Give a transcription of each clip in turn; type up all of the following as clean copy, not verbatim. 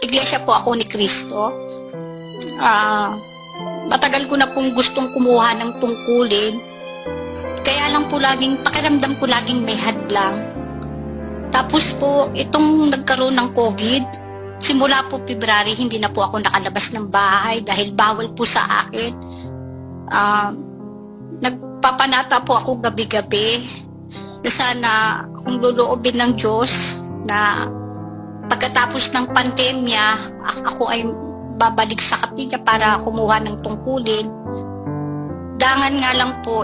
iglesia po ako ni Kristo. Matagal ko na pong gustong kumuha ng tungkulin. Kaya lang po laging, pakiramdam ko laging may hadlang. Tapos po, itong nagkaroon ng COVID, simula po February, hindi na po ako nakalabas ng bahay dahil bawal po sa akin. Nagpapanata po ako gabi-gabi na sana kung luluobin ng Diyos na pagkatapos ng pandemya, ako ay babalik sa kapilya para kumuha ng tungkulin. Dangan nga lang po,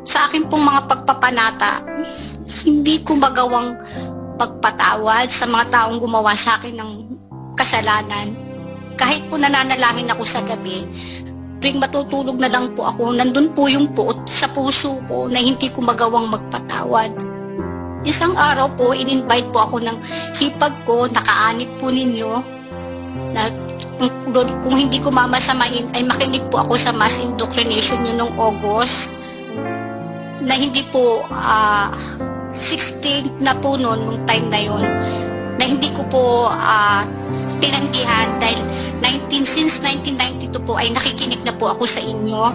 sa akin pong mga pagpapanata, hindi ko magawang pagpatawad sa mga taong gumawa sa akin ng kasalanan. Kahit po nananalangin ako sa gabi, tuwing matutulog na lang po ako, nandun po yung puot sa puso ko na hindi ko magawang magpatawad. Isang araw po, in-invite po ako ng hipag ko, nakaanit po ninyo, na kung hindi ko mamasamain, ay makinig po ako sa mass indoctrination nyo noong August, na hindi po 16 na po noon, nung time na yon, na hindi ko po tinanggihan dahil since 1992 po ay nakikinig na po ako sa inyo.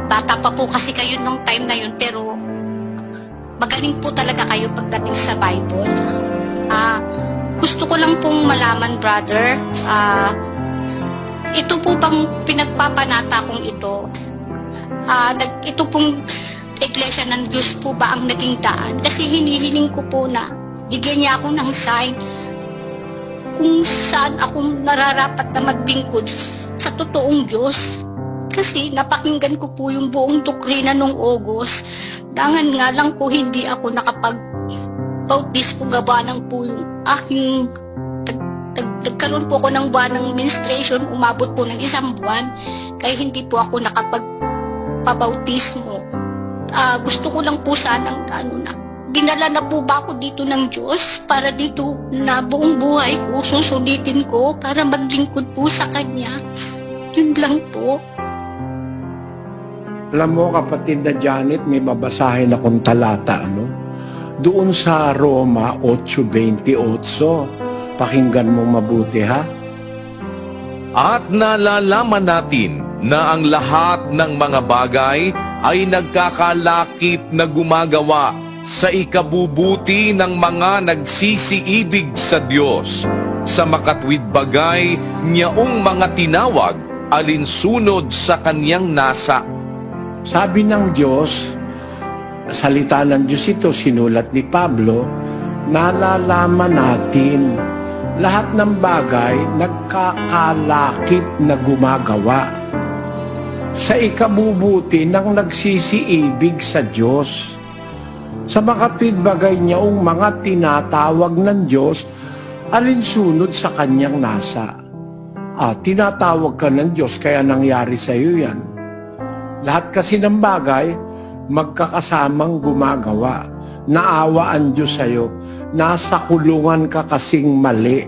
Bata pa po kasi kayo nung time na yon, pero magaling po talaga kayo pagdating sa Bible. Gusto ko lang pong malaman, brother, ito po bang pinagpapanata kong ito, ito pong iglesia ng Diyos po ba ang naging daan? Kasi hinihiling ko po na bigyan niya ako ng sign kung saan ako nararapat na maglingkod sa totoong Diyos. Kasi napakinggan ko po yung buong doktrina nung August. Dangan nga lang po hindi ako nakapag-bautis po gawa ng po yung aking nagkaroon po ako ng buwan ng menstruation, umabot po ng 1 buwan, kaya hindi po ako nakapagpabautismo. Gusto ko lang po sanang dinala na po ba ako dito ng Diyos para dito na buong buhay ko, susulitin ko para maglingkod po sa Kanya. Yun lang po. Alam mo, kapatid na Janet, may babasahin akong talata, doon sa Roma 8:28. Pakinggan mo mabuti, ha? At nalalaman natin na ang lahat ng mga bagay ay nagkakalakip na gumagawa sa ikabubuti ng mga nagsisiibig sa Diyos, sa makatwid bagay niyaong mga tinawag alinsunod sa Kaniyang nasa. Sabi ng Diyos, salita ng Diyos ito, sinulat ni Pablo, nalalaman natin lahat ng bagay nagkakalakip na gumagawa sa ikabubuti ng nagsisiibig sa Diyos, sa makatwid bagay niyaong mga tinatawag ng Diyos alinsunod sa Kanyang nasa. Tinatawag ka ng Diyos kaya nangyari sa iyo yan. Lahat kasi ng bagay magkakasamang gumagawa. Naawa ang Diyos sa iyo. Nasa kulungan ka kasing mali.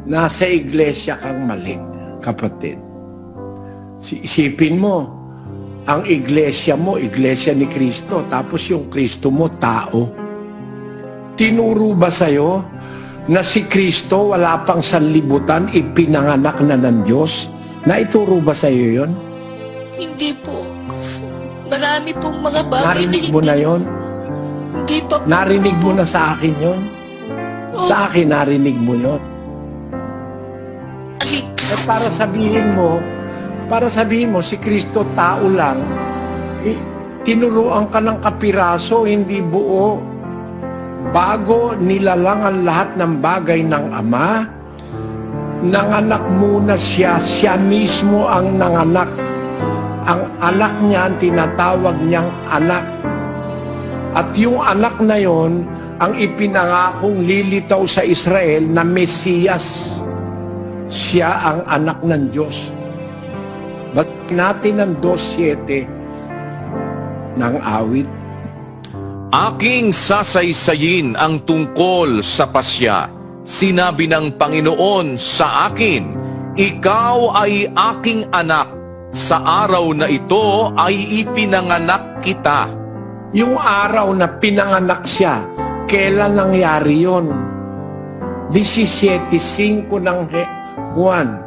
Nasa iglesia kang mali, kapatid. Isipin mo, ang iglesia mo, iglesia ni Kristo, tapos yung Kristo mo, tao. Tinuro ba sa'yo na si Kristo wala pang sanlibutan, ipinanganak na ng Diyos? Naituro ba sa'yo yun? Hindi po. Marami pong mga bagay Narinig mo na yun? Hindi pa po. Narinig mo na sa akin yun? Sa akin narinig mo yun? At para sabihin mo, si Kristo tao lang, tinuruan ka ng kapiraso, hindi buo. Bago nilalang ang lahat ng bagay ng Ama, nanganak muna siya, siya mismo ang nanganak. Ang anak niya, tinatawag niyang anak. At yung anak na yon, ang ipinangakong lilitaw sa Israel na Mesiyas. Siya ang anak ng Diyos. Ba't natin ang 2:7 ng awit? Aking sasaysayin ang tungkol sa pasya. Sinabi ng Panginoon sa akin, ikaw ay aking anak. Sa araw na ito ay ipinanganak kita. Yung araw na pinanganak siya, kailan nangyari yon? 17:5 ng Juan.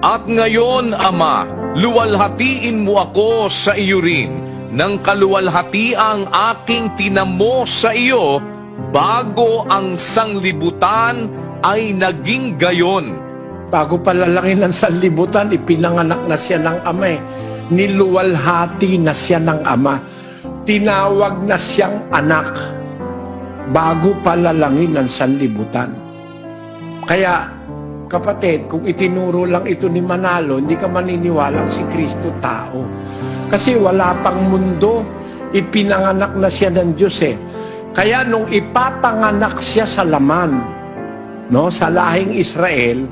At ngayon, Ama, luwalhatiin mo ako sa iyo rin, ng kaluwalhatiang aking tinamo sa iyo, bago ang sanglibutan ay naging gayon. Bago palalaki ng sanlibutan, ipinanganak na siya ng Ama eh. Niluwalhati na siya ng Ama. Tinawag na siyang anak bago palalangin ng sanlibutan. Kaya, kapatid, kung itinuro lang ito ni Manalo, hindi ka maniniwalang si Kristo tao. Kasi wala pang mundo, ipinanganak na siya ng Diyos eh. Kaya nung ipapanganak siya sa laman, no, sa lahing Israel,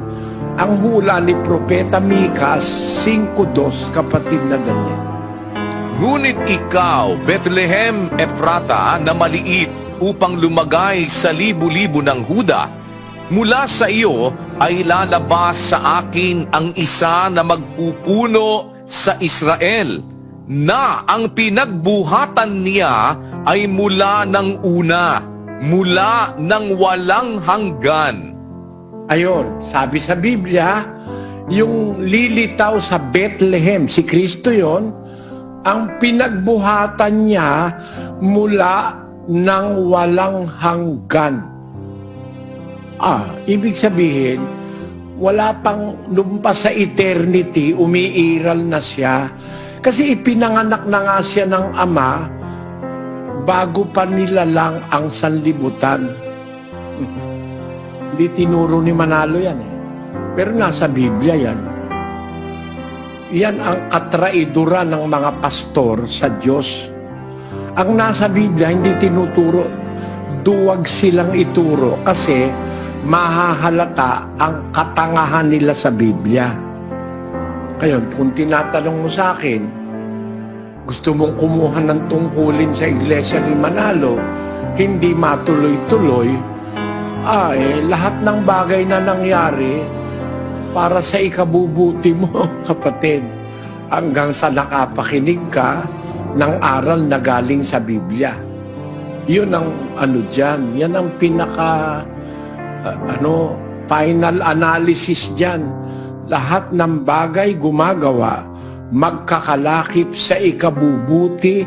ang hula ni Propeta Mikas 5:2, kapatid na Daniel. Ngunit ikaw, Bethlehem Ephrata, na maliit upang lumagay sa libu-libo ng Huda, mula sa iyo ay lalabas sa akin ang isa na magpupuno sa Israel, na ang pinagbuhatan niya ay mula ng una, mula ng walang hanggan. Ayon, sabi sa Biblia, yung lilitaw sa Bethlehem, si Kristo yon, ang pinagbuhatan niya mula ng walang hanggan. Ibig sabihin, wala pang lumpas sa eternity, umiiral na siya. Kasi ipinanganak na nga siya ng Ama bago pa nilalang ang sanlibutan. Hindi tinuro ni Manalo yan eh. Pero nasa Biblia yan. Yan ang katraidura ng mga pastor sa Diyos. Ang nasa Biblia hindi tinuturo, duwag silang ituro kasi mahahalata ang katangahan nila sa Biblia. Kaya kung tinatanong mo sa akin, gusto mong kumuha ng tungkulin sa iglesia ni Manalo, hindi matuloy-tuloy, lahat ng bagay na nangyari para sa ikabubuti mo, kapatid, hanggang sa nakapakinig ka ng aral na galing sa Biblia. Yun ang dyan, yan ang pinaka final analysis dyan. Lahat ng bagay gumagawa, magkakalakip sa ikabubuti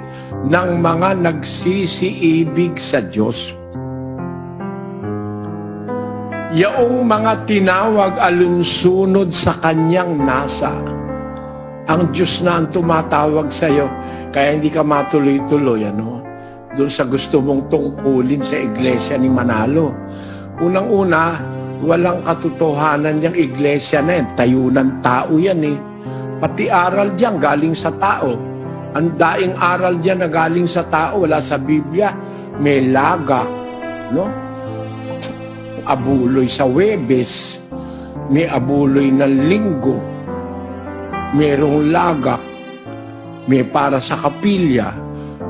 ng mga nagsisiibig sa Diyos. Yaong mga tinawag alunsunod sa kanyang nasa. Ang Diyos na ang tumatawag sa iyo, kaya hindi ka matuloy-tuloy, doon sa gusto mong tungkulin sa iglesia ni Manalo. Unang-una, walang katotohanan niyang iglesia na yan. Tayo ng tao yan eh. Pati aral diyan galing sa tao. Ang daing aral diyan na galing sa tao, wala sa Biblia. May laga, abuloy sa Webes, may abuloy ng Linggo, mayroong lagak, may para sa kapilya,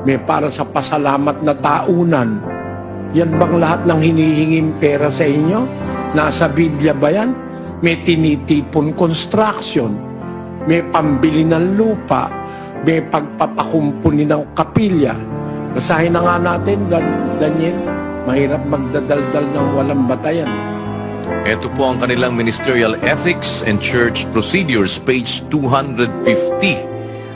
may para sa pasalamat na taunan. Yan bang lahat ng hinihinging pera sa inyo? Nasa Biblia ba yan? May tinitipon construction, may pambili ng lupa, may pagpapakumpuni ng kapilya. Basahin na nga natin, Daniel. Mahirap magdadaldal ng walang batayan. Ito po ang kanilang Ministerial Ethics and Church Procedures, page 250.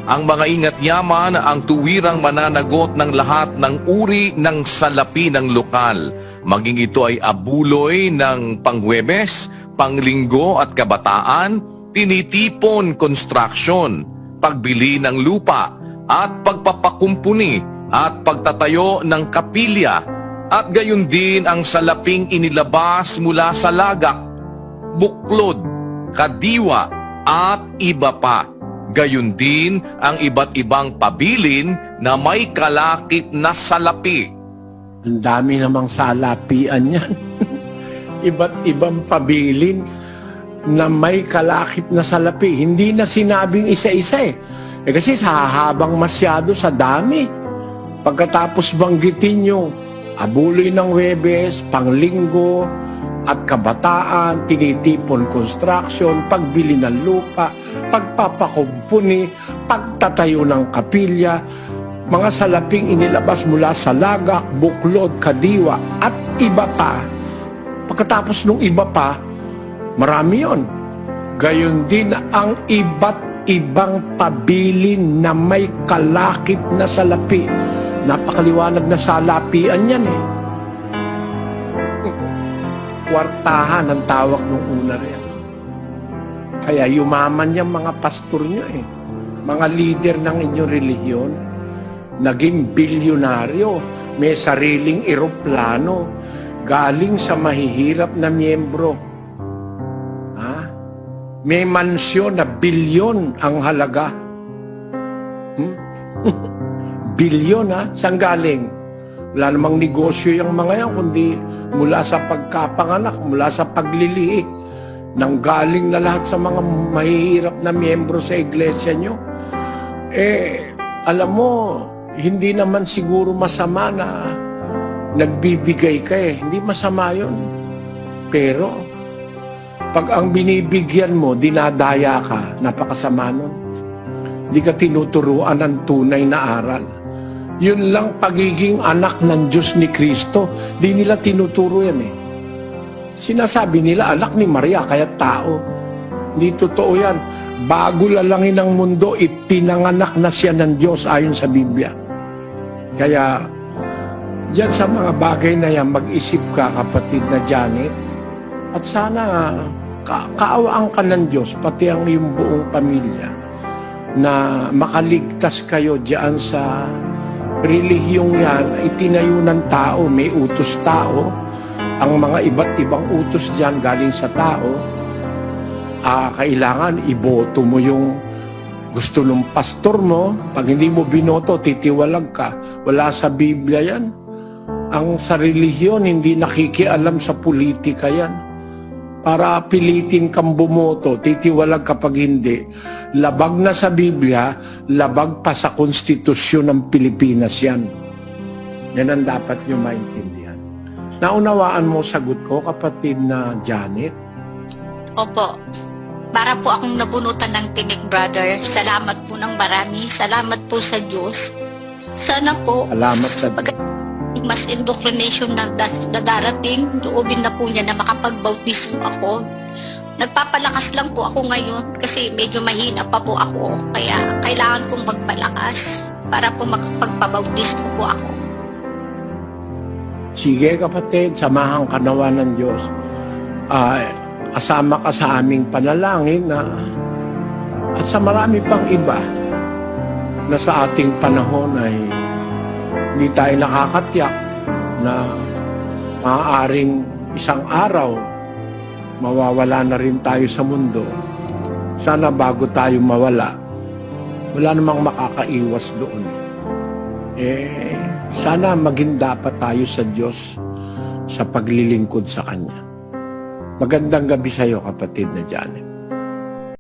Ang mga ingat yaman ang tuwirang mananagot ng lahat ng uri ng salapi ng lokal, maging ito ay abuloy ng Panghuwebes, Panglinggo at Kabataan, tinitipon construction, pagbili ng lupa at pagpapakumpuni at pagtatayo ng kapilya, at gayon din ang salaping inilabas mula sa lagak, buklod, kadiwa at iba pa. Gayon din ang iba't ibang pabilin na may kalakip na salapi. Ang dami namang salapian yan. Iba't ibang pabilin na may kalakip na salapi. Hindi na sinabing isa-isa eh. Kasi hahabang masyado sa dami. Pagkatapos banggitin nyo, abuloy ng Webes, Panglinggo, at Kabataan, tinitipon construction, pagbili ng lupa, pagpapakumpuni, pagtatayo ng kapilya, mga salaping inilabas mula sa lagak, buklod, kadiwa, at iba pa. Pagkatapos nung iba pa, marami yon. Gayon din ang iba't ibang pabilin na may kalakip na salapi. Napakaliwanag na salapian yan eh. Kwartahan ang tawag nung una rin. Kaya yumaman yung mga pastor nyo eh. Mga leader ng inyong relihiyon. Naging bilyonaryo. May sariling eroplano. Galing sa mahihirap na miyembro. Ha? May mansyon na bilyon ang halaga. Bilyon ha? Saan galing? Wala namang negosyo yung mga yan, kundi mula sa pagkapanganak, mula sa paglilihi. Nanggaling na lahat sa mga mahihirap na miyembro sa iglesia nyo. Alam mo, hindi naman siguro masama na nagbibigay ka eh. Hindi masama yun. Pero, pag ang binibigyan mo, dinadaya ka, napakasama nun. Hindi ka tinuturuan ng tunay na aral. Yun lang pagiging anak ng Diyos ni Kristo. Di nila tinuturo yan eh. Sinasabi nila anak ni Maria, kaya tao. Hindi totoo yan. Bago lalangin ng mundo, ipinanganak na siya ng Diyos ayon sa Biblia. Kaya, diyan sa mga bagay na yan, mag-isip ka, kapatid na Janet. At sana, kaawaan ka ng Diyos, pati ang iyong buong pamilya, na makaligtas kayo diyan sa relihiyong yan. Itinayo ng tao, may utos tao. Ang mga iba't ibang utos diyan galing sa tao. Kailangan iboto mo yung gusto ng pastor mo. Pag hindi mo binoto, titiwalag ka. Wala sa Biblia yan. Ang sa relihiyon, hindi nakikialam sa politika yan. Para pilitin kang bumoto, titiwalag kapag hindi. Labag na sa Biblia, labag pa sa konstitusyon ng Pilipinas yan. Yan ang dapat nyo maintindihan. Naunawaan mo sagot ko, kapatid na Janet? Opo. Para po akong nabunutan ng tinik, brother. Salamat po ng marami. Salamat po sa Diyos. Sana po, Salamat sa Diyos. mas indoctrination na darating, loobin na po niya na makapagbautismo ako. Nagpapalakas lang po ako ngayon kasi medyo mahina pa po ako. Kaya kailangan kong magpalakas para po makapagpabautismo po ako. Sige kapatid, samahan ka nawa ng Diyos. Kasama ka sa aming panalangin at sa marami pang iba na sa ating panahon ay hindi tayo nakakatiyak na maaaring isang araw mawawala na rin tayo sa mundo. Sana bago tayo mawala, wala namang makakaiwas doon. Sana maging dapat tayo sa Diyos sa paglilingkod sa Kanya. Magandang gabi sa iyo, kapatid na Janet.